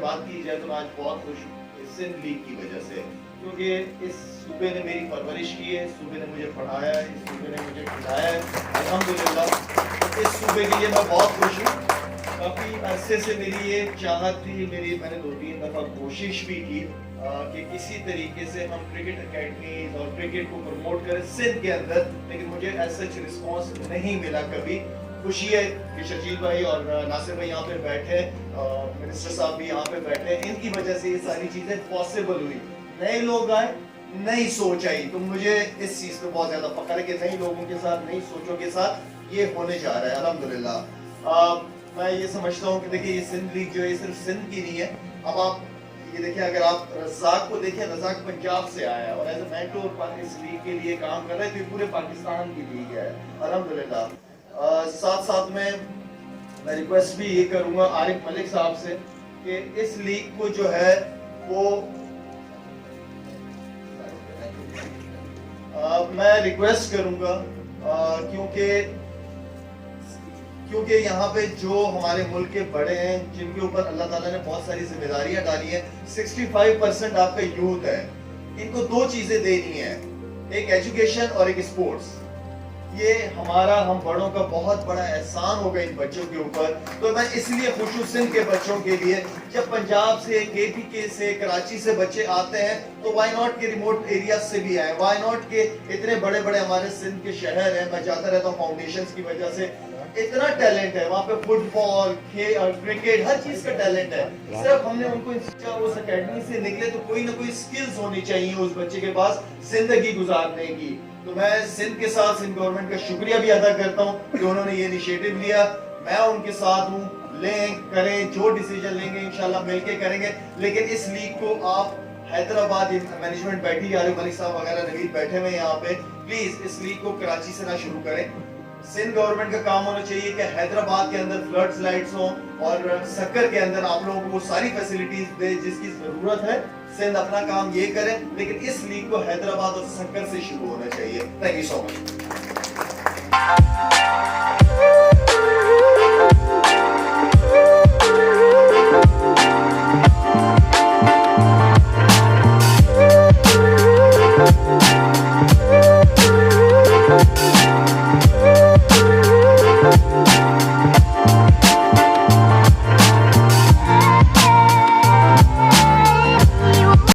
बात की जाए तो मैं आज बहुत खुश हूँ सिंध लीग की वजह से, क्योंकि इस सूबे ने मेरी परवरिश की है, इस सूबे ने मुझे पढ़ाया है, इस सूबे ने मुझे खिलाया है। अल्हम्दुलिल्लाह इस सूबे के लिए मैं बहुत खुश हूँ। काफ़ी अरसे से मेरी ये चाहत थी, मैंने 2-3 दफ़ा कोशिश भी की कि किसी तरीके से हम क्रिकेट अकेडमीज और क्रिकेट को प्रमोट करें सिंध के अंदर, लेकिन मुझे एज सच रिस्पॉन्स नहीं मिला कभी। खुशी है कि शकील भाई और नासिर भाई यहाँ पे बैठे, मिनिस्टर साहब भी यहाँ पे बैठे, इनकी वजह से ये सारी चीज़ें पॉसिबल हुई। नए लोग आए, नई सोच आई, तो मुझे इस चीज़ पे बहुत ज़्यादा फख्र है कि नई लोगों के साथ, नई सोचों के साथ ये होने जा रहा है अल्हम्दुलिल्लाह। मैं ये समझता हूँ कि देखिए ये सिंध लीग जो है सिर्फ सिंध की नहीं है। अब आप ये देखिए, अगर आप रज़ाक को देखें, रज़ाक पंजाब से आया है और एज ए मेंटोर इस लीग के लिए काम कर रहा है, तो पूरे पाकिस्तान की लीग है अल्हम्दुलिल्लाह। साथ साथ में मैं रिक्वेस्ट भी ये करूंगा आरिफ मलिक साहब से कि इस लीग को जो है वो मैं रिक्वेस्ट करूंगा, क्योंकि यहाँ पे जो हमारे मुल्क के बड़े हैं जिनके ऊपर अल्लाह ताला ने बहुत सारी जिम्मेदारियां डाली हैं, 65% आपका यूथ है, इनको 2 चीजें देनी है, एक एजुकेशन और एक स्पोर्ट्स। ये हम बड़ों का बहुत बड़ा एहसान होगा इन बच्चों के ऊपर। तो मैं इसलिए खुश हूँ सिंध के बच्चों के लिए, जब पंजाब से, KPK से, कराची से बच्चे आते हैं तो वाई नॉट के रिमोट एरिया से भी आए, वाई नॉट के इतने बड़े बड़े हमारे सिंध के शहर हैं, मैं जाता रहता हूँ फाउंडेशंस की वजह से, इतना टैलेंट है वहाँ पे, फुटबॉल, खेल, क्रिकेट, हर चीज का टैलेंट है। सिर्फ हमने उनको उस अकेडमी से निकले तो कोई ना कोई स्किल्स होनी चाहिए उस बच्चे के पास जिंदगी गुजारने की। तो मैं सिंध के साथ सिंध गवर्नमेंट का शुक्रिया भी अदा करता हूँ कि उन्होंने ये इनिशिएटिव लिया। मैं उनके साथ हूँ, लें, करें, जो डिसीजन लेंगे इंशाल्लाह मिलके करेंगे। लेकिन इस लीग को आप हैदराबाद मैनेजमेंट बैठी, आरिफ मलिक साहब वगैरह नवीद बैठे हुए यहाँ पे, प्लीज इस लीग को कराची से ना शुरू करें। सिंध गवर्नमेंट का काम होना चाहिए कि हैदराबाद के अंदर फ्लड लाइट्स हो और सक्कर के अंदर आप लोगों को सारी फैसिलिटीज दे जिसकी जरूरत है। सिंध अपना काम ये करे, लेकिन इस लीग को हैदराबाद और सक्कर से शुरू होना चाहिए। Thank you so much.